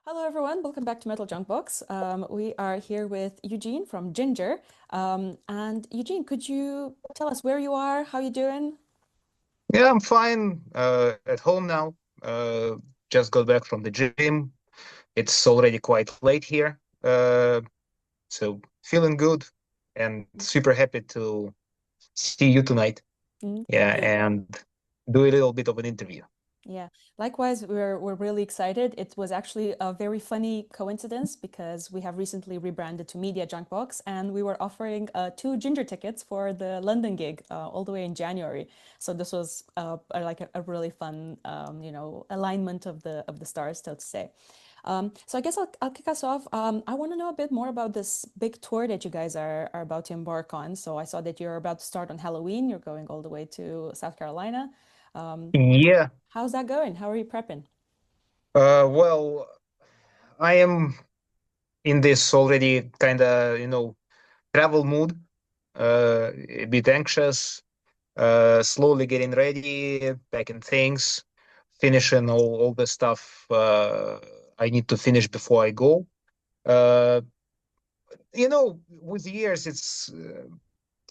Hello, everyone. Welcome back to Metal Junk Box. We are here with Eugene from Jinjer. And Eugene, could you tell us where you are, how you doing? Yeah, I'm fine. At home now. Uh, just got back from the gym. It's already quite late here. So feeling good and super happy to see you tonight. Mm, Yeah, yeah, and do a little bit of an interview. yeah. Likewise, we're really excited. It was actually a very funny coincidence because we have recently rebranded to Media Junk Box, and we were offering two Ginger tickets for the London gig all the way in January. So this was like a really fun, alignment of the stars, so to say. So I guess I'll kick us off. I want to know a bit more about this big tour that you guys are about to embark on. So I saw that you're about to start on Halloween. You're going all the way to South Carolina. Um, Yeah. how's that going? How are you prepping? Well, I am in this already kind of, travel mood. A bit anxious. Slowly getting ready, packing things, finishing all the stuff I need to finish before I go. Uh, with years, it's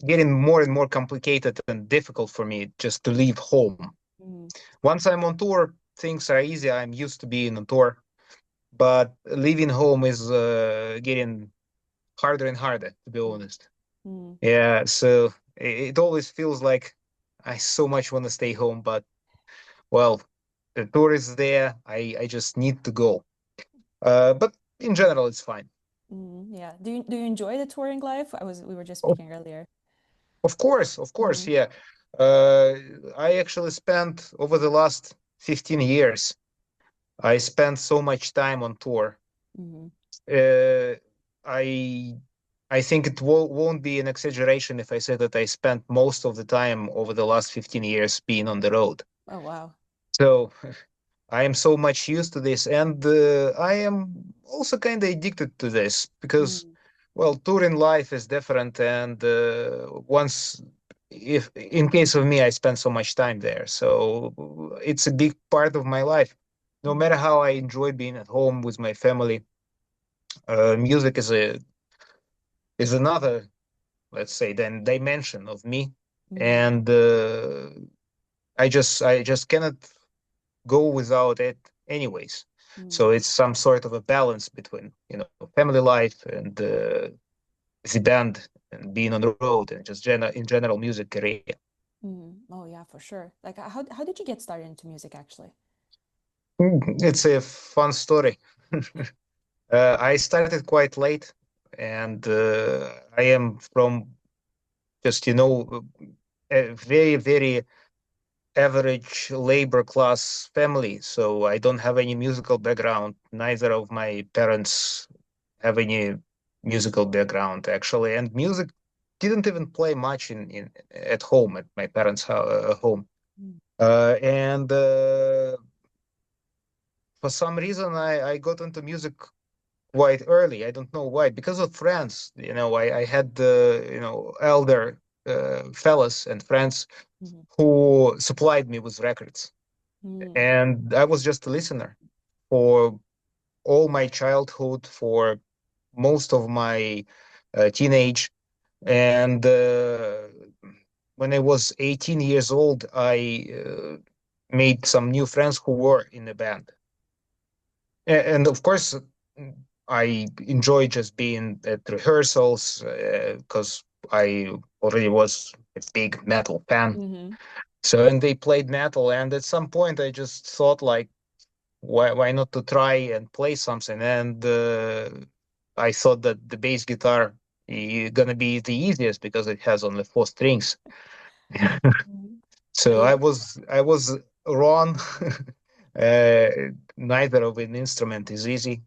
getting more and more complicated and difficult for me just to leave home. Mm, Once I'm on tour, things are easy. I'm used to being on tour, but leaving home is getting harder and harder, to be mm, honest. mm. Yeah, so it always feels like I so much want to stay home, but well, the tour is there. I just need to go. But in general, it's fine. Yeah. Do you enjoy the touring life? We were just Of, speaking earlier. of course, Mm, yeah. Uh, I actually spent over the last 15 years, I spent so much time on tour. mm, Uh, I I think it won't be an exaggeration if I say that I spent most of the time over the last 15 years being on the road. oh wow. So I am so much used to this, and I am also kind of addicted to this because, Mm, well, touring life is different. And once, if in case of me, I spend so much time there, so it's a big part of my life. No mm, matter how I enjoy being at home with my family, music is another, let's say, then dimension of me, mm, and I just cannot go without it anyways. mm. So it's some sort of a balance between, family life and the band and being on the road and just in general music career. Oh yeah, for sure. Like how did you get started into music actually? It's a fun story. I started quite late, and I am from just, a very, very average labor class family. So I don't have any musical background. Neither of my parents have any musical background actually, and music didn't even play much in at home at my parents' home. Mm, And For some reason, I got into music quite early. I don't know why. Because of friends, I had elder fellas and friends mhm, who supplied me with records, mm, and I was just a listener for all my childhood, for most of my teenage. And when I was 18 years old, I made some new friends who were in the band. And of course, I enjoy just being at rehearsals because I already was a big metal fan. mhm, So, and they played metal, and at some point, I just thought like, why not to try and play something? And I thought that the bass guitar gonna be the easiest because it has only four strings. mhm. So Yeah. I was wrong. uh, Neither of an instrument is easy.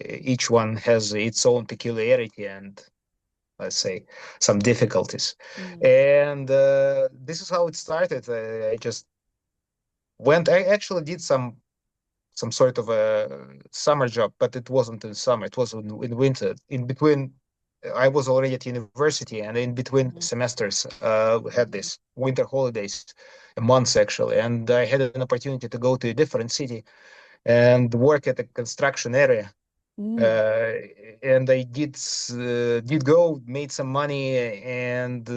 Each one has its own peculiarity and, let's say, some difficulties. Mm, And this is how it started. I just went. I actually did some sort of a summer job, but it wasn't in summer. It was in winter. In between, I was already at university, and in between mhm, semesters, we had mhm, this winter holidays, months actually, and I had an opportunity to go to a different city and work at a construction area. Mm. And I did go, made some money, and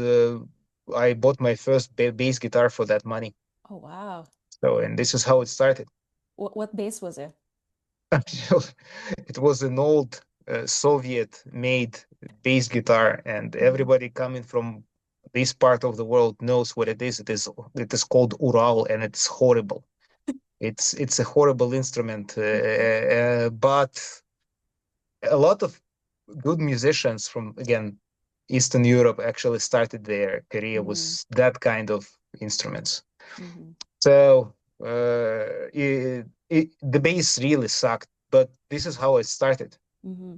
I bought my first bass guitar for that money. Oh, wow. So, and this is how it started. What bass was it? It was an old Soviet-made bass guitar, and Mm. everybody coming from this part of the world knows what it is. It is called Ural, and it's horrible. It's a horrible instrument, but a lot of good musicians from, again, Eastern Europe actually started their career Mm-hmm. with that kind of instruments. Mm-hmm. So the bass really sucked, but this is how I started. Mm-hmm.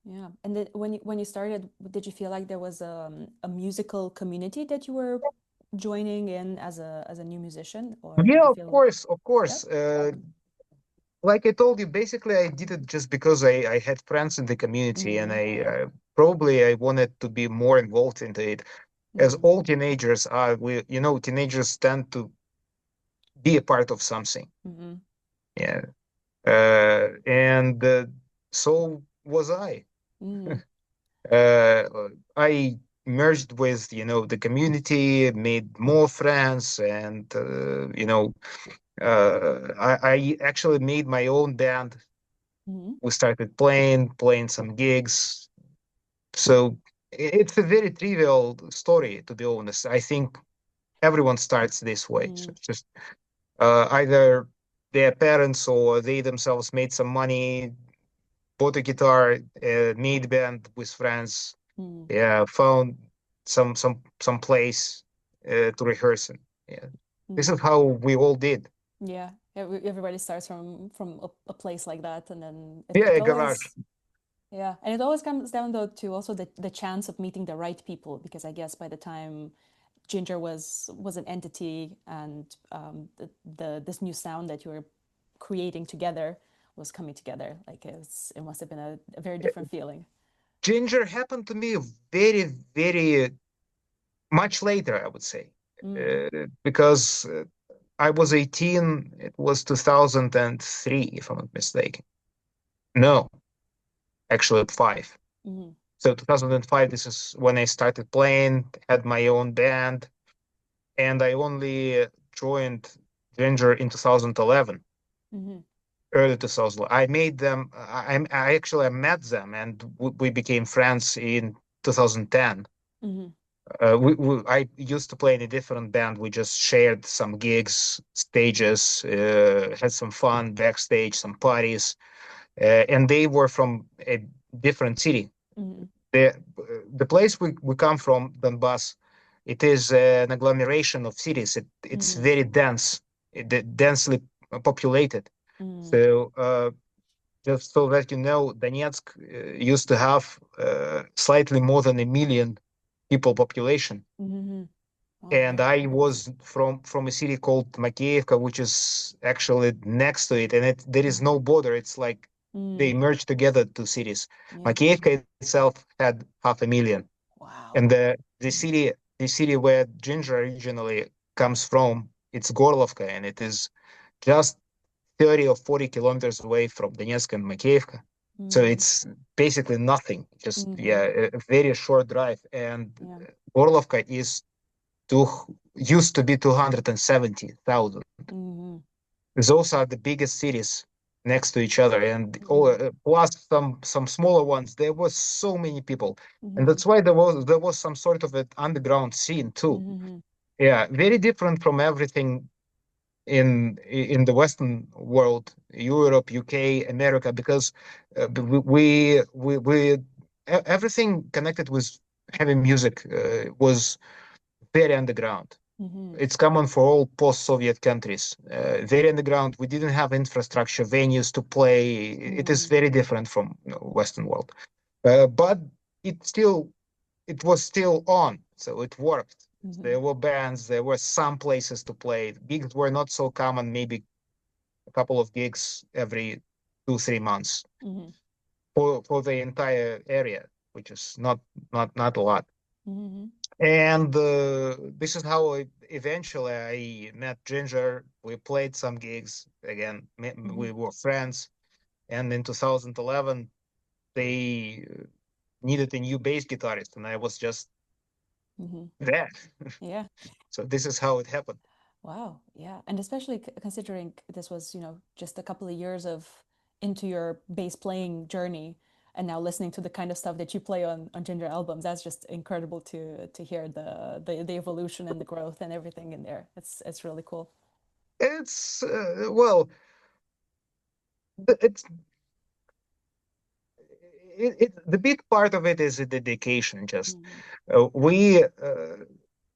Yeah. And then when you started, did you feel like there was a musical community that you were joining in as a new musician, or did Yeah, you of feel, course, of yeah? course. Like I told you, basically, I did it just because I had friends in the community, and Mm-hmm. I wanted to be more involved into it. As Mm-hmm. all teenagers are, teenagers tend to be a part of something. Mm-hmm. Yeah. And so was I. Mm-hmm. I merged with, the community, made more friends, and, I actually made my own band. Mm-hmm. We started playing some gigs. So it's a very trivial story, to be honest. I think everyone starts this way. So Mm-hmm. it's just either their parents or they themselves made some money, bought a guitar, made band with friends, Mm-hmm. yeah, found some place to rehearse in. Yeah, this Mm-hmm. is how we all did. Yeah. Everybody starts from a place like that, and then it, Yeah, it a garage. always, yeah, and it always comes down though to also the chance of meeting the right people, because I guess by the time Jinjer was an entity, and the this new sound that you were creating together was coming together, like it must have been a very different feeling. Jinjer happened to me very, very much later, I would say, Mm, because I was 18. It was 2003, if I'm not mistaken. No, actually, five. mm, So 2005, this is when I started playing, had my own band, and I only joined Ginger in 2011, mm, early 2000. I made them. I actually met them, and we became friends in 2010. mm, I used to play in a different band. We just shared some gigs, stages, had some fun backstage, some parties, and they were from a different city. mm, The the place we come from, Donbass, it is an agglomeration of cities. It's mm, very dense, densely populated. mm, So just so that you know, Donetsk used to have slightly more than a million people population. mm. Oh And wow, I crazy. was from a city called Makeivka, which is actually next to it, and there is no border. It's like they Mm, merged together two cities. yeah. Makeivka itself had 500,000, Wow. and the city where Ginger originally comes from, it's Gorlovka, and it is just 30 or 40 kilometers away from Donetsk and Makeivka. So Mm, it's basically nothing. Just, mm-hmm. yeah, a very short drive. And Yeah. Gorlovka is two used to be 270,000. Mm-hmm. Those are the biggest cities next to each other, and Mm-hmm. plus some smaller ones. There was so many people, and Mm-hmm. that's why there was some sort of an underground scene too. Mm-hmm. Yeah, very different from everything in the Western world, Europe, UK, America, because we everything connected with heavy music was very underground. Mm-hmm. It's common for all post-Soviet countries. Very underground. We didn't have infrastructure, venues to play. It is Mm-hmm. very different from, Western world. But it still it was still on, so it worked. Mm-hmm. There were bands, there were some places to play. Gigs were not so common, maybe a couple of gigs every 2, 3 months Mm-hmm. for the entire area, which is not a lot. Mm-hmm. And this is how eventually I met Jinjer. We played some gigs again. Hmm. We were friends. And in 2011, they needed a new bass guitarist, and I was just Hmm. there. Yeah. So this is how it happened. Wow. Yeah. And especially considering this was, just a couple of years of into your bass playing journey and now listening to the kind of stuff that you play on Ginger albums, that's just incredible to hear the evolution and the growth and everything in there. It's really cool. It's well, it's the big part of it is a dedication. Just Hmm. uh, we uh,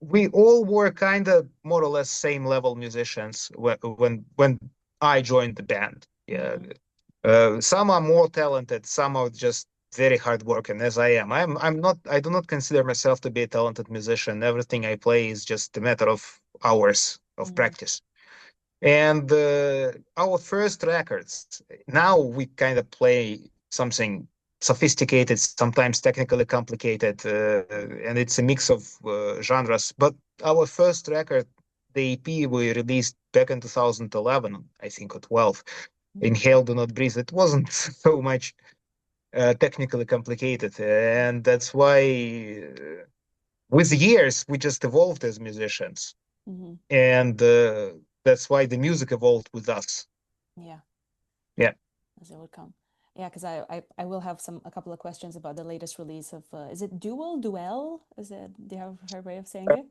we all were kind of more or less same level musicians when I joined the band. Yeah, Hmm. some are more talented, some are just very hard working, as I am. I'm not. I do not consider myself to be a talented musician. Everything I play is just a matter of hours of Hmm. practice. And our first records, now we kind of play something sophisticated, sometimes technically complicated, and it's a mix of genres. But our first record, the EP we released back in 2011, I think, or 12, Hmm. Inhale, Do Not Breathe, it wasn't so much technically complicated. And that's why, with years, we just evolved as musicians. Hmm. And that's why the music evolved with us. Yeah. Yeah. As it would come. Yeah, because I will have a couple of questions about the latest release of is it Duél? Is it, do you have her way of saying it?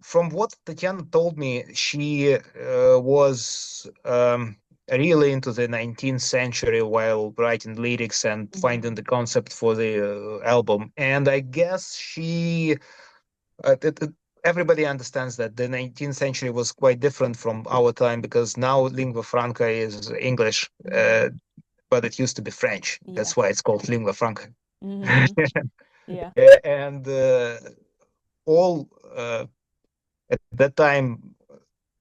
From what Tatiana told me, she was really into the 19th century while writing lyrics and finding Hmm. the concept for the album. And I guess everybody understands that the 19th century was quite different from our time because now lingua franca is English, Hmm. but it used to be French. Yeah. That's why it's called lingua franca. Hmm. Yeah. And all at that time,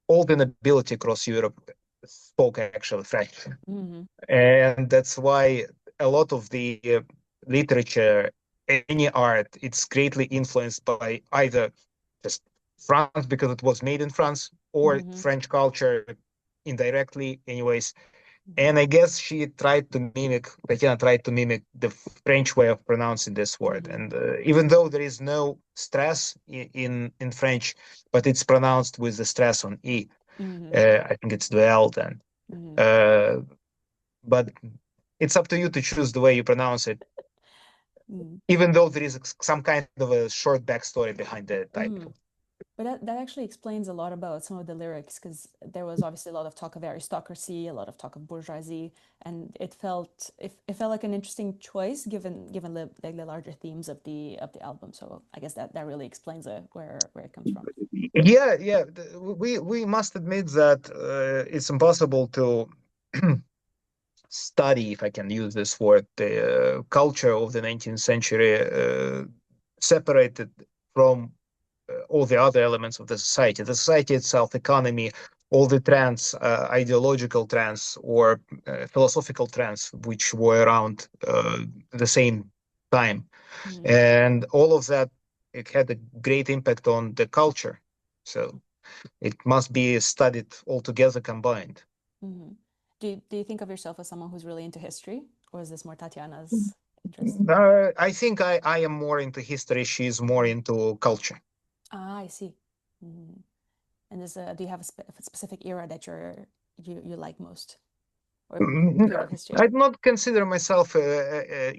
all the nobility across Europe spoke actually French, Hmm. and that's why a lot of the literature, any art, it's greatly influenced by either just France because it was made in France, or Hmm. French culture indirectly, anyways. Hmm. And I guess Tatiana tried to mimic the French way of pronouncing this word. Hmm. And even though there is no stress in French, but it's pronounced with the stress on E. Hmm. I think it's Duél then. Hmm. Uh, but it's up to you to choose the way you pronounce it, Hmm. even though there is some kind of a short backstory behind the Hmm. title. But that actually explains a lot about some of the lyrics because there was obviously a lot of talk of aristocracy, a lot of talk of bourgeoisie, and it felt like an interesting choice given the larger themes of the album. So I guess that really explains where it comes from. Yeah, yeah. We must admit that it's impossible to study, if I can use this word, the culture of the 19th century separated from all the other elements of the society itself, economy, all the trends, ideological trends or philosophical trends, which were around the same time. Hmm. And all of that, it had a great impact on the culture. So it must be studied altogether combined. Hmm. Do you think of yourself as someone who's really into history, or is this more Tatiana's interest? I think I am more into history. She's more Hmm. into culture. Ah, I see. Hmm. And do you have a specific era that you like most, or period of history? I do not consider myself, a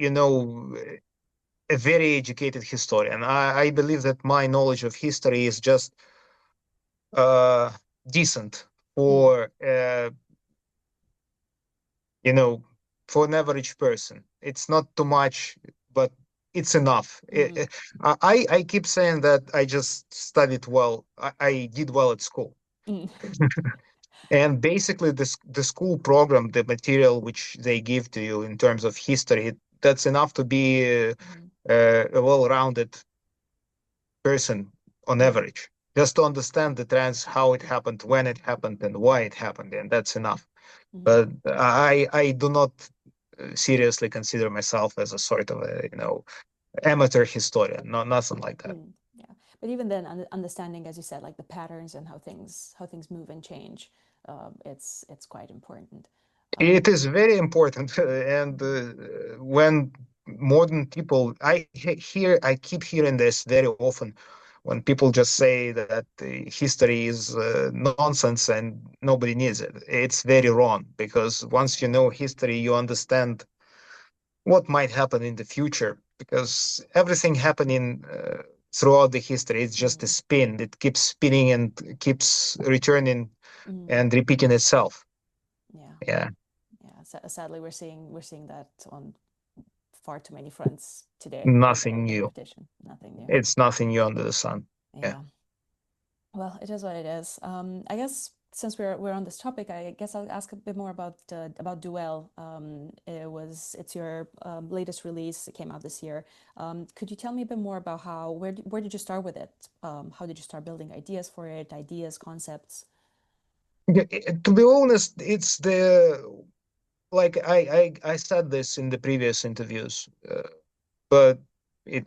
very educated historian. I believe that my knowledge of history is just uh, decent Mm. for, you know, for an average person. It's not too much, but it's enough. Mm-hmm. I keep saying that I just studied well. I did well at school. Mm. And basically, the school program, the material which they give to you in terms of history, that's enough to be Mhm. a well-rounded person on Mhm. average. Just to understand the trends, how it happened, when it happened, and why it happened, and that's enough. Mhm. But I do not seriously consider myself as a sort of a amateur historian, nothing like that. Yeah, but even then, understanding, as you said, like the patterns and how things move and change, it's quite important. It is very important, and when modern people, I keep hearing this very often, when people just say that history is nonsense and nobody needs it. It's very wrong, because once you know history, you understand what might happen in the future, because everything happening throughout the history, it's just a spin. It keeps spinning and keeps returning and repeating itself. Yeah, Yeah, yeah. Sadly, we're seeing that on far too many fronts today. Like nothing the new. repetition, nothing new. It's nothing new under the sun. Yeah. Yeah. Well, it is what it is. I guess since we're on this topic, I guess I'll ask a bit more about Duél. It's your latest release. It came out this year. Could you tell me a bit more about where did you start with it? How did you start building ideas for it? Ideas, concepts? Yeah, to be honest, it's the like I said this in the previous interviews, but it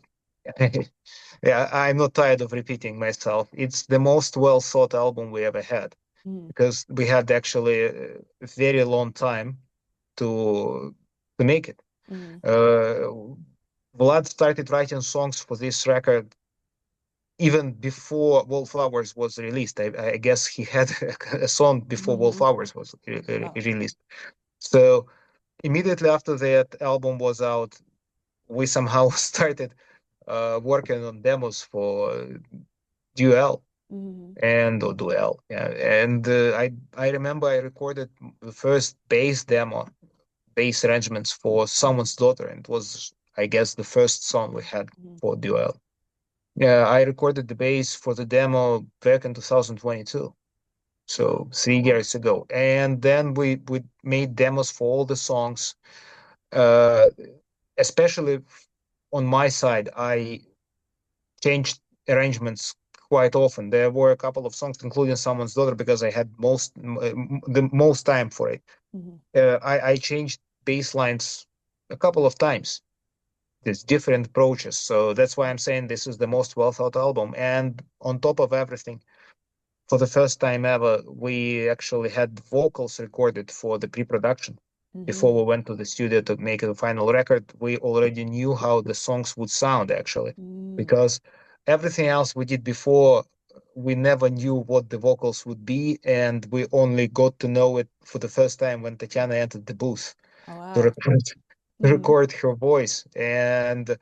yeah, I'm not tired of repeating myself. It's the most well thought album we ever had, Mm, because we had actually a very long time to make it. mm, Vlad started writing songs for this record even before Wallflowers was released. I guess he had a song before mm-hmm. Wallflowers was Wow. released. So immediately after that album was out, we somehow started working on demos for Duel Mm-hmm. and or Duel. Yeah, and I remember I recorded the first bass arrangements for Someone's Daughter, and it was, I guess, the first song we had Mm-hmm. for Duel. Yeah, I recorded the bass for the demo back in 2022, Wow. so 3 years ago. And then we made demos for all the songs. Uh, Especially on my side, I changed arrangements quite often. There were a couple of songs, including Someone's Daughter, because I had the most time for it. Mm-hmm. I changed bass lines a couple of times. There's different approaches, so that's why I'm saying this is the most well thought album. And on top of everything, for the first time ever, we actually had vocals recorded for the pre-production. Before Mm-hmm. we went to the studio to make the final record, we already knew how the songs would sound, actually, Mm. because everything else we did before, we never knew what the vocals would be, and we only got to know it for the first time when Tatiana entered the booth Oh to wow. record, to Mm-hmm. record her voice. And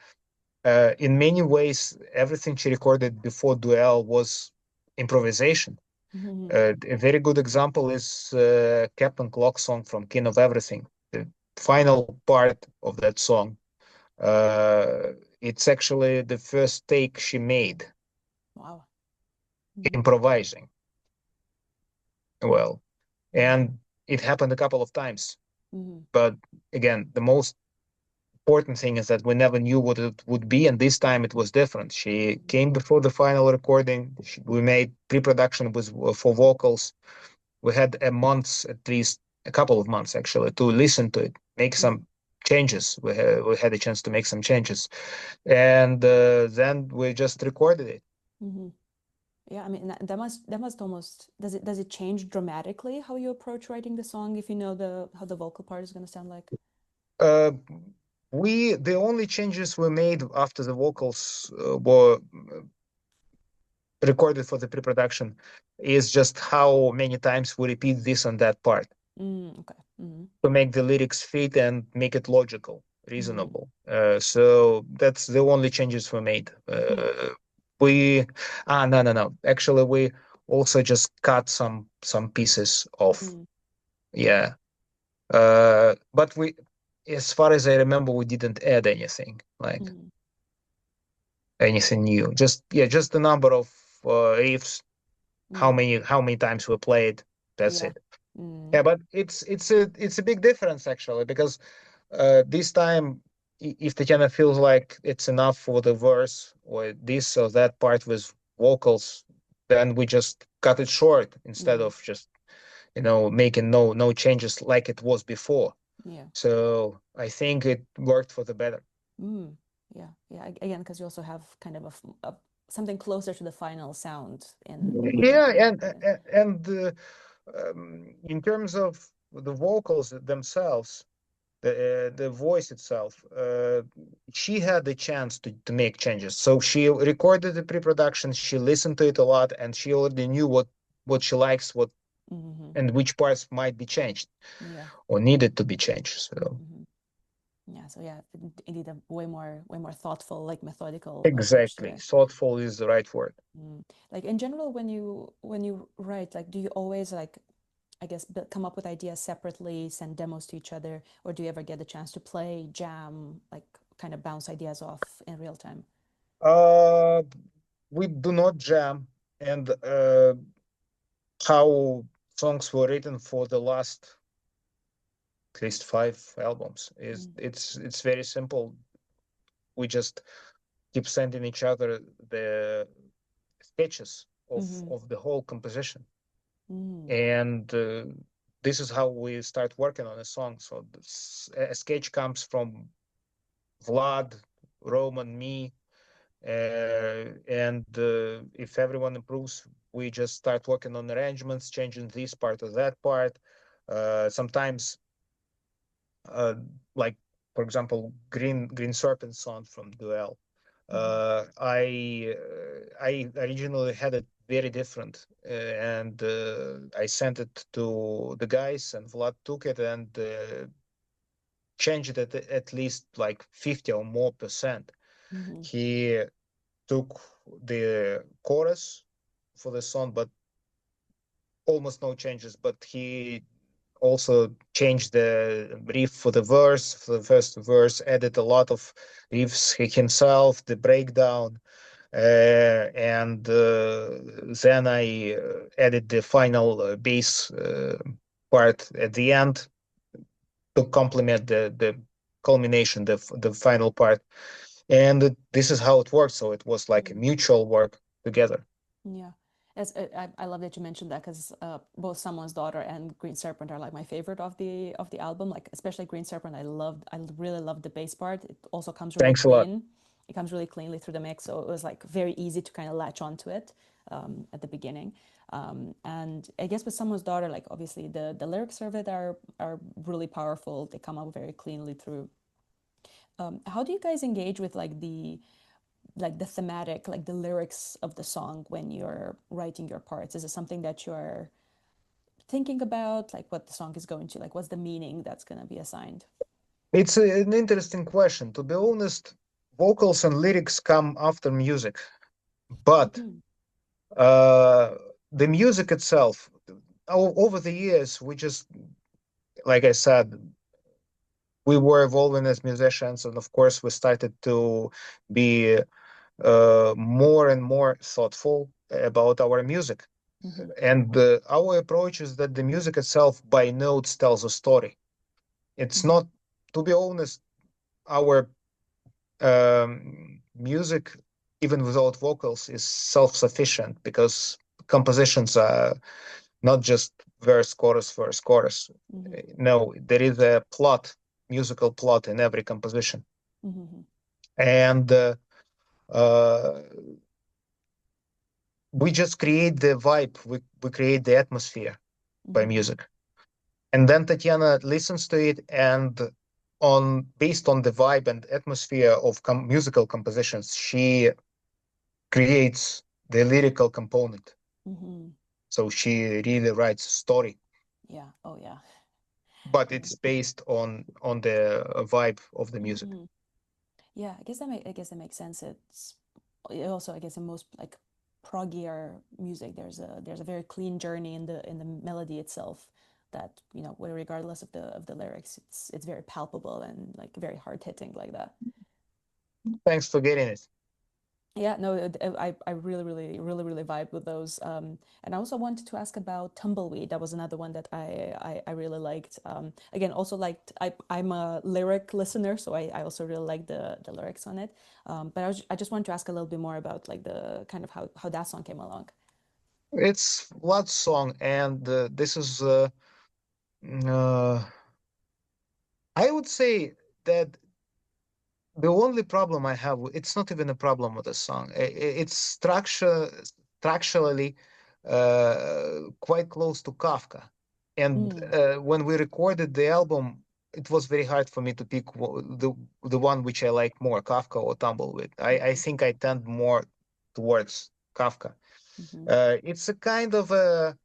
in many ways, everything she recorded before Duel was improvisation. Mm-hmm. A very good example is Captain Clock song from King of Everything. The final part of that song, uh, it's actually the first take she made, Wow. Mm-hmm. improvising. Well, Mm-hmm. and it happened a couple of times. Mm-hmm. But again, the most important thing is that we never knew what it would be, and this time it was different. She came before the final recording. We made pre-production with for vocals. We had a month, at least a couple of months actually, to listen to it, make Mm-hmm. some changes. We had a chance to make some changes, and then we just recorded it. Mm-hmm. Yeah, I mean that must almost does it change dramatically how you approach writing the song if you know the how the vocal part is going to sound like? Uh, the only changes we made after the vocals were recorded for the pre-production is just how many times we repeat this and that part Okay. Mm-hmm. to make the lyrics fit and make it logical, Mm-hmm. reasonable. So that's the only changes we made. We no. Actually, we also just cut some pieces off. Mm-hmm. Yeah. But as far as I remember, we didn't add Mm-hmm. anything new. Just the number of riffs, Mm-hmm. how many times we played. That's Yeah. it. Mm-hmm. Yeah, but it's a big difference actually, because this time, if Tatiana feels like it's enough for the verse or this or that part with vocals, then we just cut it short instead Mm-hmm. of just making no changes like it was before. Yeah. So I think it worked for the better. Mm. Yeah. Again, because you also have kind of something closer to the final sound in Yeah, in in terms of the vocals themselves, the voice itself, she had the chance to make changes. So she recorded the pre-production, she listened to it a lot, and she already knew what she likes, what hmm and which parts might be changed Yeah. or needed to be changed. So hmm Yeah. So yeah, indeed, a way more thoughtful, like methodical approach to exactly, it. thoughtful is the right word. Mm. Like in general, when you write, like, do you always like, I guess, come up with ideas separately, send demos to each other, or do you ever get the chance to play, jam, like kind of bounce ideas off in real time? Uh, we do not jam, and how songs were written for the last at least 5 albums is Mm. it's very simple. We just keep sending each other the sketches Mm-hmm. of the whole composition, Mm. and this is how we start working on a song. So a sketch comes from Vlad, Roman, me, and if everyone improves, we just start working on arrangements, changing this part or that part. Sometimes, uh, like for example, Green Serpent song from Duél. Mm-hmm. I originally had it very different, and I sent it to the guys, and Vlad took it and changed it at least like 50 or more percent. Mm-hmm. He took the chorus for the song, but almost no changes. But he also changed the riff for the verse, for the first verse, added a lot of riffs himself, the breakdown, and then I added the final bass part at the end to complement the culmination, the final part. And this is how it works. So it was like a Mm-hmm. mutual work together. Yeah. I love that you mentioned that because both Someone's Daughter and Green Serpent are like my favorite of the album. Like especially Green Serpent, I really loved the bass part. It also comes really Thanks a lot. clean. It comes really cleanly through the mix, so it was like very easy to kind of latch onto it at the beginning. And I guess with Someone's Daughter, like obviously the lyrics of it are really powerful. They come out very cleanly through. How do you guys engage with like the thematic, like the lyrics of the song when you're writing your parts? Is it something that you're thinking about, like what the song is going to, like what's the meaning that's going to be assigned? It's an interesting question. To be honest, vocals and lyrics come after music, but Mm-hmm. uh, the music itself, over the years, we just, like I said, we were evolving as musicians, and of course, we started to be more and more thoughtful about our music. Mm-hmm. And our approach is that the music itself, by notes, tells a story. It's Mm-hmm. not, to be honest, our music, even without vocals, is self-sufficient because compositions are not just verse, chorus, verse, chorus. Mm-hmm. No, there is a plot, musical plot in every composition. Mm-hmm. And uh, we just create the vibe, we create the atmosphere by Mm-hmm. music. And then Tatiana listens to it, and on based on the vibe and atmosphere of musical compositions, she creates the lyrical component. Mm-hmm. So she really writes a story, Yeah. Oh yeah. but Yeah. it's based on the vibe of the music. Mm-hmm. Yeah, I guess that makes sense. It also, I guess, in most like proggier music, there's a very clean journey in the melody itself that, regardless of the lyrics, it's very palpable and like very hard hitting like that. Thanks for getting it. Yeah, no, I really, really, really, really vibe with those. And I also wanted to ask about Tumbleweed. That was another one that I really liked. Again, also liked, I'm a lyric listener, so I also really like the lyrics on it. But I just wanted to ask a little bit more about like the kind of how that song came along. It's Vlad's song, and this is uh, I would say that the only problem I have, it's not even a problem with the song. It's structurally quite close to Kafka. And when we recorded the album, it was very hard for me to pick the one which I like more, Kafka or Tumbleweed. I think I tend more towards Kafka. It's a kind of a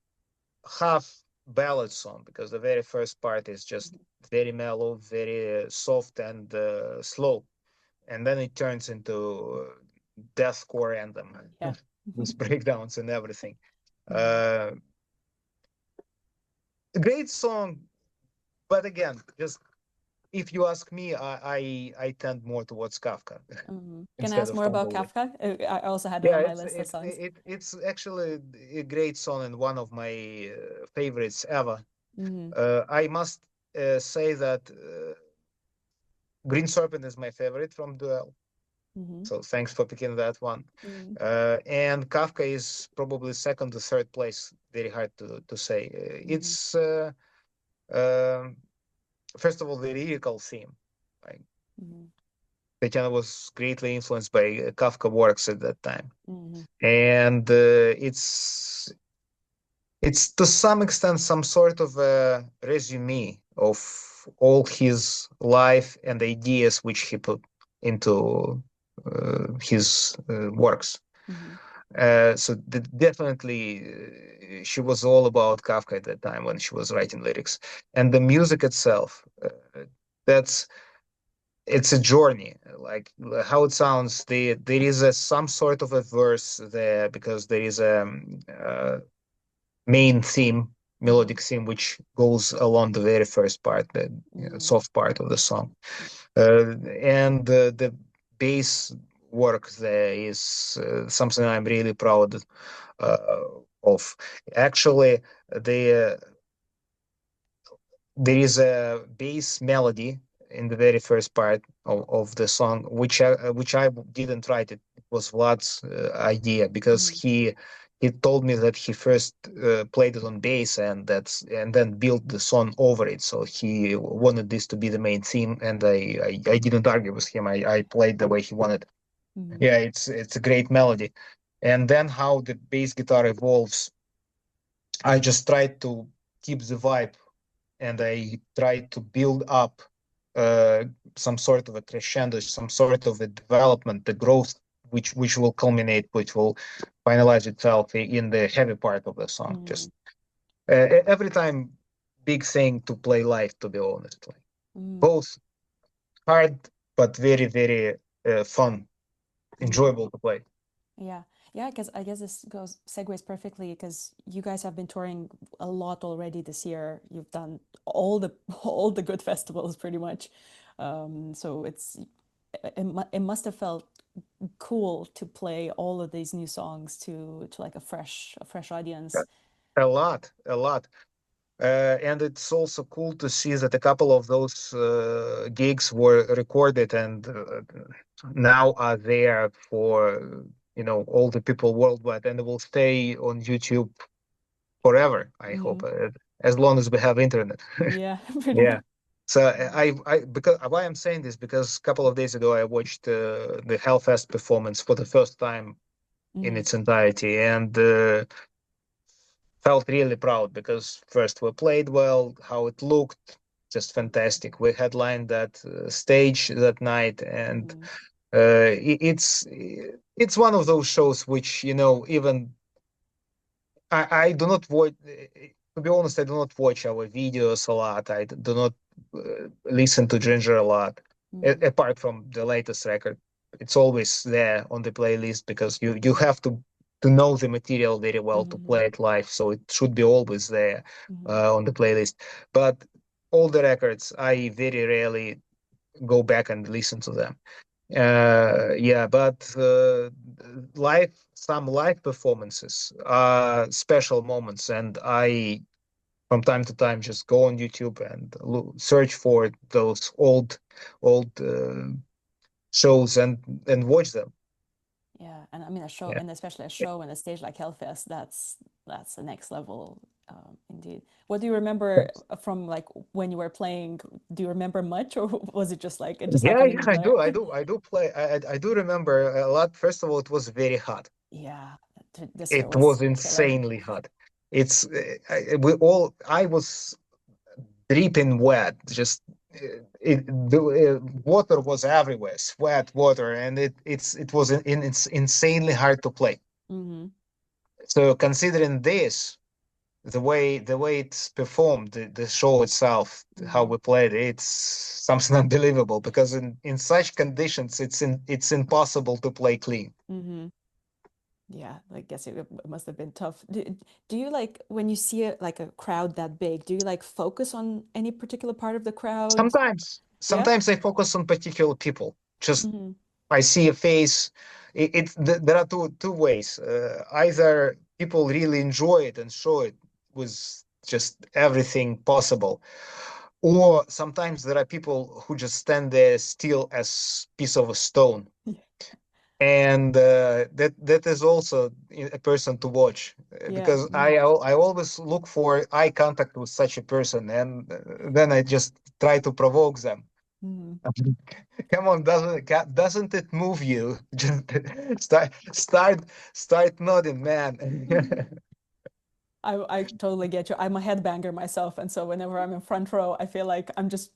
half ballad song because the very first part is just very mellow, very soft and slow, and then it turns into deathcore anthem with breakdowns and everything. Great song, but again, just if you ask me, I tend more towards Kafka Can I ask more about Tumbleweed. Kafka? I also had it on my list of songs. It's actually a great song and one of my favorites ever. I must say that Green Serpent is my favorite from Duél. So thanks for picking that one. And Kafka is probably second to third place. Very hard to say. It's first of all the lyrical theme. Like Tatiana was greatly influenced by Kafka works at that time, and it's to some extent some sort of a resume of all his life and ideas which he put into his works. So definitely she was all about Kafka at that time when she was writing lyrics. And the music itself, it's a journey, like how it sounds. There is some sort of a verse there because there is a main theme, melodic theme, which goes along the very first part, the soft part of the song. And the bass work there is something I'm really proud of. Actually, there is a bass melody in the very first part of the song, which I didn't write. It was Vlad's idea because he told me that he first played it on bass and then built the song over it. So he wanted this to be the main theme, and I didn't argue with him. I played the way he wanted. Yeah, it's a great melody. And then how the bass guitar evolves, I just tried to keep the vibe, and I tried to build up some sort of a crescendo, some sort of a development, the growth, which will culminate, which will finalize itself in the heavy part of the song. Just every time, big thing to play live, to be honest. Like, both hard but very, very fun, enjoyable to play. Yeah, because I guess this segues perfectly because you guys have been touring a lot already this year. You've done all the good festivals pretty much. So it must have felt cool to play all of these new songs to like a fresh audience. A lot. And it's also cool to see that a couple of those gigs were recorded and now are there for all the people worldwide, and they will stay on YouTube forever. I hope, as long as we have internet. Yeah, pretty Yeah. much. So because why I'm saying this, because a couple of days ago I watched the Hellfest performance for the first time in its entirety, and felt really proud because first we played well, how it looked, just fantastic. We headlined that stage that night, and it's one of those shows which even I do not watch. To be honest, I do not watch our videos a lot. I do not listen to Jinjer a lot, apart from the latest record. It's always there on the playlist because you have to know the material very well to play it live, so it should be always there on the playlist. But all the records, I very rarely go back and listen to them. Yeah, but some live performances are special moments, and I from time to time just go on YouTube and search for those old shows and watch them. Yeah, and I mean a show, and especially a show and a stage like Hellfest, that's the next level Indeed. What do you remember from like when you were playing? Do you remember much, or was it just like just like Yeah, a yeah, new player? I do play. I do remember a lot. First of all, it was very hot. Yeah, this year It was was killer. insanely hot. I was dripping wet. Just the water was everywhere, sweat, water, and it's insanely hard to play. Hmm. So considering this, the way it's performed, the show itself, how Hmm. we played, it's something unbelievable. Because in such conditions, it's impossible to play clean. Hmm. Yeah, I guess it must have been tough. Do you like when you see like a crowd that big, do you like focus on any particular part of the crowd? Yeah? Sometimes I focus on particular people. Just Hmm. I see a face. There are two ways. Either people really enjoy it and show it with just everything possible, or sometimes there are people who just stand there still as piece of a stone, and that is also a person to watch, Yeah. because Hmm. I always look for eye contact with such a person, and then I just try to provoke them. Hmm. Come on, doesn't it move you? Just start nodding, man. I totally get you. I'm a headbanger myself, and so whenever I'm in front row, I feel like I'm just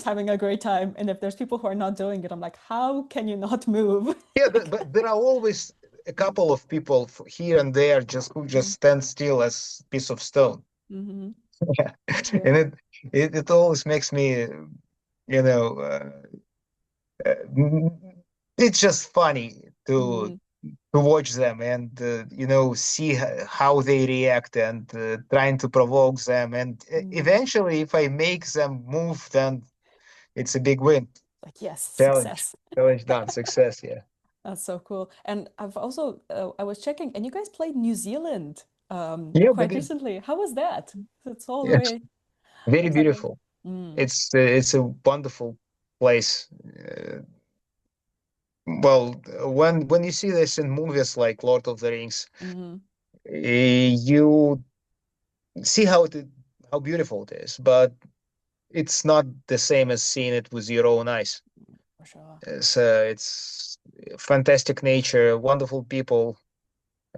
having a great time. And if there's people who are not doing it, I'm like, how can you not move? Yeah, but there are always a couple of people here and there just who just stand still as piece of stone. Hmm. Yeah, and Yeah. it always makes me, you know, uh, it's just funny Hmm. to watch them, and see how they react, and trying to provoke them, and Hmm. eventually if I make them move, then it's a big win. Like, yes, challenge success. challenge done, success. Yeah, That's so cool. And I've also I was checking, and you guys played New Zealand yeah, we quite did. recently. How was that? It's all the Yes, way very outside of. beautiful. Mm, It's a wonderful place. Well, when you see this in movies like Lord of the Rings, hmm. you see how beautiful it is, but it's not the same as seeing it with your own eyes. For sure. It's fantastic nature, wonderful people.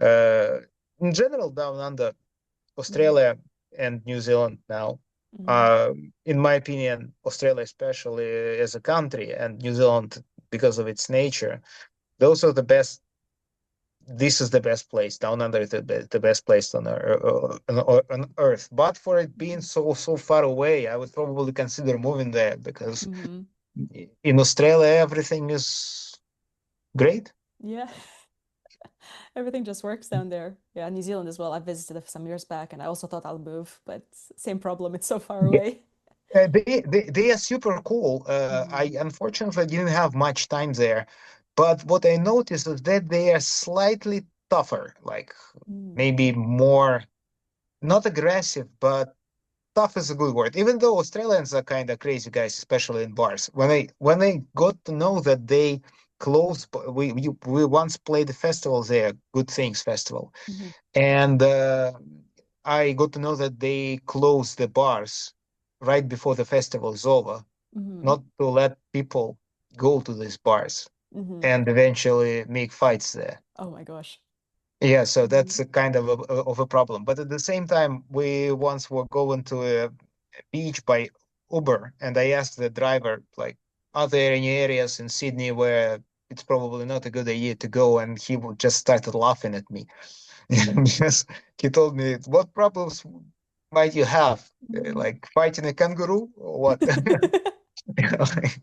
Uh, in general, down under Hmm. Australia and New Zealand now, Hmm. in my opinion, Australia especially as a country, and New Zealand because of its nature, those are the best. This is the best place down under, the best place on Earth. But for it being so far away, I would probably consider moving there, because Hmm. in Australia everything is great. Yeah. Everything just works down there. Yeah, New Zealand as well. I visited some years back, and I also thought I'll move, but same problem. It's so far away. They are super cool. Hmm. I unfortunately didn't have much time there, but what I noticed is that they are slightly tougher, like Mm. maybe more, not aggressive, but tough is a good word. Even though Australians are kind of crazy guys, especially in bars. When I got to know that they closed, we once played a festival there, Good Things Festival, Hmm. and I got to know that they closed the bars right before the festival is over, Hmm. not to let people go to these bars Hmm. and eventually make fights there. Oh my gosh. Yeah, so that's Hmm. a kind of a problem. But at the same time, we once were going to a beach by Uber, and I asked the driver, like, are there any areas in Sydney where it's probably not a good idea to go? And he just started laughing at me. Because he told me, what problems might you have? Hmm. Like fighting a kangaroo or what? Like,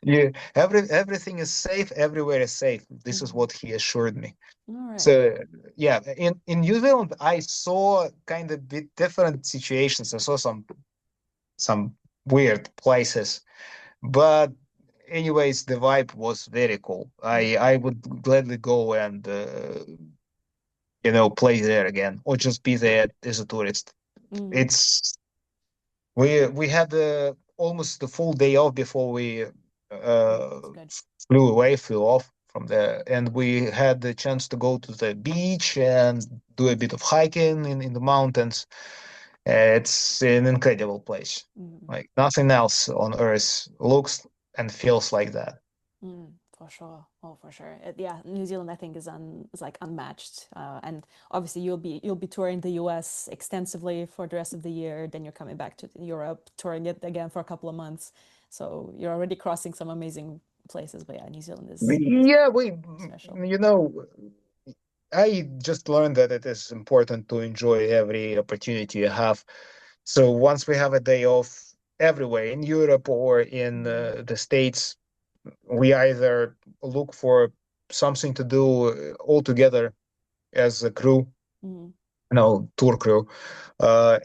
yeah, everything is safe, everywhere is safe. This is Hmm. what he assured me. All right. So yeah, in New Zealand, I saw kind of bit different situations. I saw some weird places, but anyways, the vibe was very cool. I would gladly go and play there again, or just be there as a tourist. Mm. It's we had almost the full day off before we Oh, uh, that's good. flew off from there, and we had the chance to go to the beach and do a bit of hiking in the mountains. It's an incredible place. Mm, Like nothing else on earth looks and feels like that. for sure. Oh, for sure. Yeah, New Zealand I think is like unmatched. And obviously you'll be touring the US extensively for the rest of the year. Then you're coming back to Europe, touring it again for a couple of months. So you're already crossing some amazing places. But yeah, New Zealand is Yeah, special. you know, I just learned that it is important to enjoy every opportunity you have. So once we have a day off everywhere in Europe or in Mm, the States, we either look for something to do all together as a crew, mm, no, tour crew,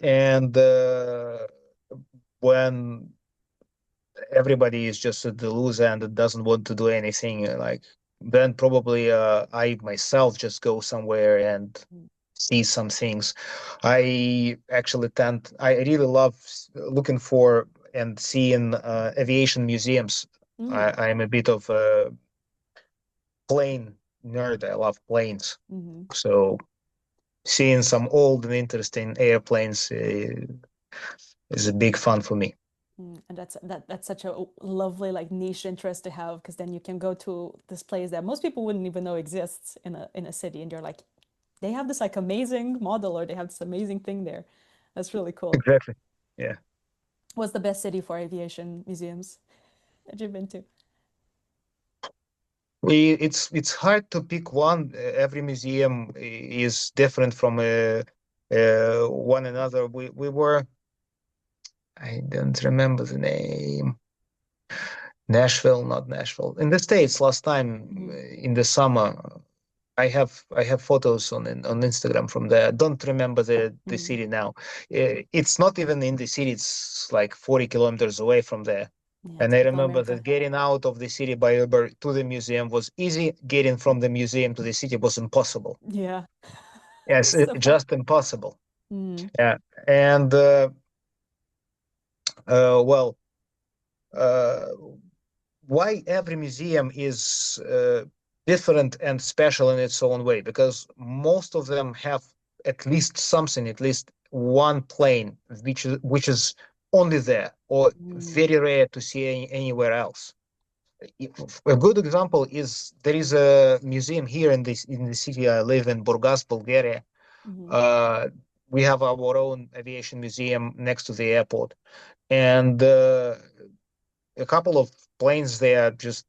and when everybody is just at the loose end and doesn't want to do anything, like then probably I myself just go somewhere and mm, see some things. I really love looking for and seeing aviation museums. mm, I'm a bit of a plane nerd. I love planes. mm, So seeing some old and interesting airplanes is a big fun for me. And that's such a lovely like niche interest to have because then you can go to this place that most people wouldn't even know exists in a city, and you're like, they have this like amazing model or they have this amazing thing there. That's really cool. Exactly. Yeah. What's the best city for aviation museums that you've been to? It's hard to pick one. Every museum is different from one another. We were, I don't remember the name. Nashville, not Nashville. In the States last time Mm-hmm. in the summer. I have photos on Instagram from there. I don't remember the Mm. city now. It's not even in the city. It's like 40 kilometers away from there. Yeah, And I typical remember that America. getting out of the city by Uber to the museum was easy. Getting from the museum to the city was impossible. Yeah. Yes, So far. just impossible. Mm. Yeah, and well, uh, why every museum is different and special in its own way, because most of them have at least something, at least one plane which is only there or Mm. very rare to see anywhere else. A good example is there is a museum here in the city I live in, Burgas, Bulgaria. Mm-hmm. Uh, we have our own aviation museum next to the airport, and a couple of planes there just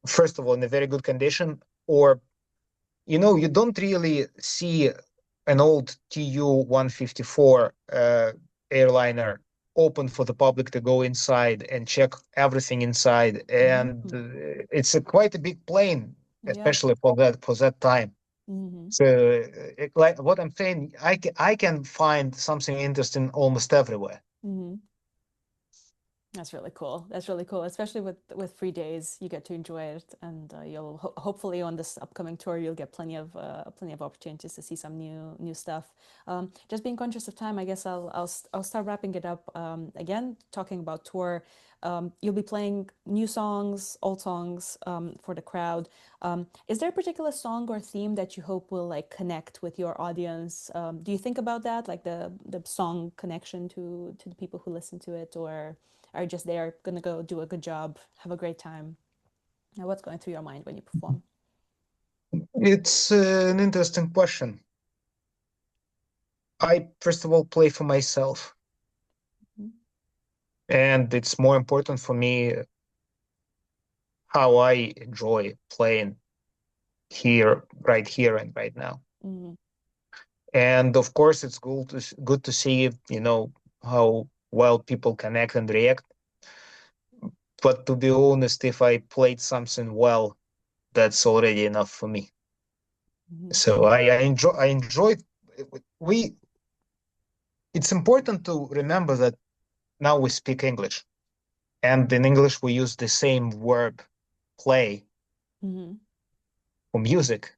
first of all in a very good condition, or you don't really see an old Tu-154 airliner open for the public to go inside and check everything inside, and Mm. it's quite a big plane, Yeah. especially for that time. Mm-hmm. So like what I'm saying, I can find something interesting almost everywhere. Mm-hmm. That's really cool. That's really cool, especially with free days. You get to enjoy it, and you'll hopefully on this upcoming tour you'll get plenty of opportunities to see some new stuff. Just being conscious of time, I guess I'll start wrapping it up. Again, talking about tour. You'll be playing new songs, old songs for the crowd. Is there a particular song or theme that you hope will like connect with your audience? Do you think about that, like the song connection to the people who listen to it, or are just there, gonna go do a good job, have a great time? Now, what's going through your mind when you perform? It's an interesting question. I first of all play for myself, Mm-hmm. and it's more important for me how I enjoy playing here and right now. Mm-hmm. And of course, it's good to see, how well people connect and react. But to be honest, if I played something well, that's already enough for me. Mm-hmm. So I enjoy we. It's important to remember that now we speak English, and in English we use the same verb, play, Mm-hmm. for music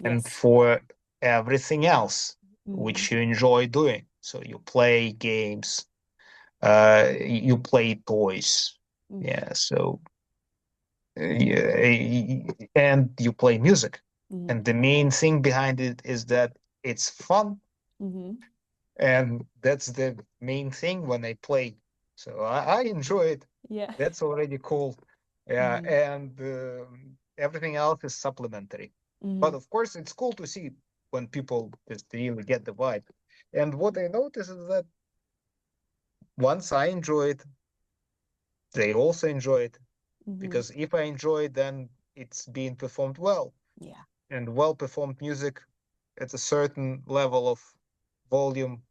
and Yes. for everything else Mm-hmm. which you enjoy doing. So you play games, you play toys, Mm-hmm. yeah. So yeah, and you play music, Mm-hmm. and the main thing behind it is that it's fun Mm-hmm. And that's the main thing when I play. So I enjoy it. Yeah. That's already cool. Yeah, Hmm. and everything else is supplementary. But Hmm. of course, it's cool to see when people just really get the vibe. And what I notice is that once I enjoy it, they also enjoy it. Hmm. Because if I enjoy it, then it's being performed well. Yeah. And well-performed music at a certain level of volume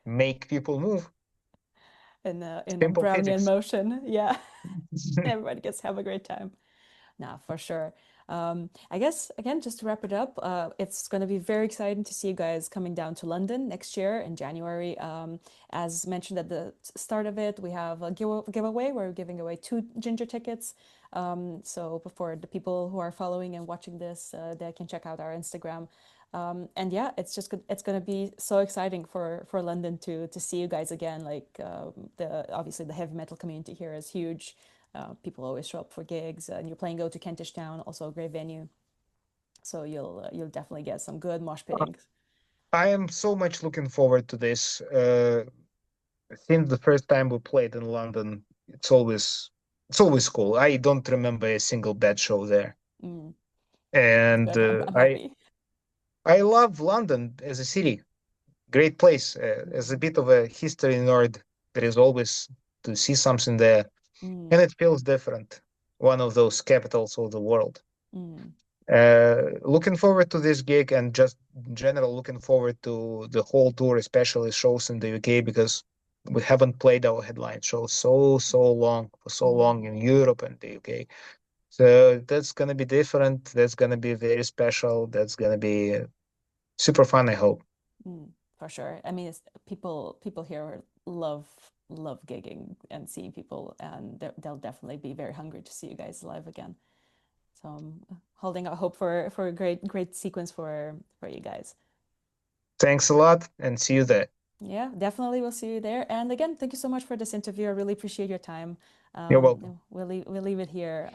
make people move. In a Simple Brownian physics. motion. Yeah. Everybody gets to have a great time. No, for sure. I guess again, just to wrap it up, it's going to be very exciting to see you guys coming down to London next year in January. As mentioned at the start of it, we have a giveaway. We're giving away 2 Jinjer tickets. So before the people who are following and watching this, they can check out our Instagram. And yeah, it's going to be so exciting for London to see you guys again. Like the obviously the heavy metal community here is huge. People always show up for gigs, and you're playing Go to Kentish Town, also a great venue. So you'll definitely get some good mosh pitting. I am so much looking forward to this. Since the first time we played in London, it's always cool. I don't remember a single bad show there. Mm, that's And good. I'm I happy. I love London as a city. Great place. As a Mm, bit of a history nerd, there is always to see something there, mm, and it feels different. One of those capitals of the world. mm, Looking forward to this gig and just in general looking forward to the whole tour, especially shows in the UK because we haven't played our headline show so long in Europe and the UK. So that's gonna be different. That's gonna be very special. That's gonna be super fun, I hope. for sure. I mean, people here love gigging and seeing people, and they'll definitely be very hungry to see you guys live again. So I'm holding out hope for a great sequence for you guys. Thanks a lot and see you there. Yeah, definitely. We'll see you there. And again, thank you so much for this interview. I really appreciate your time. You're welcome. We'll leave it here.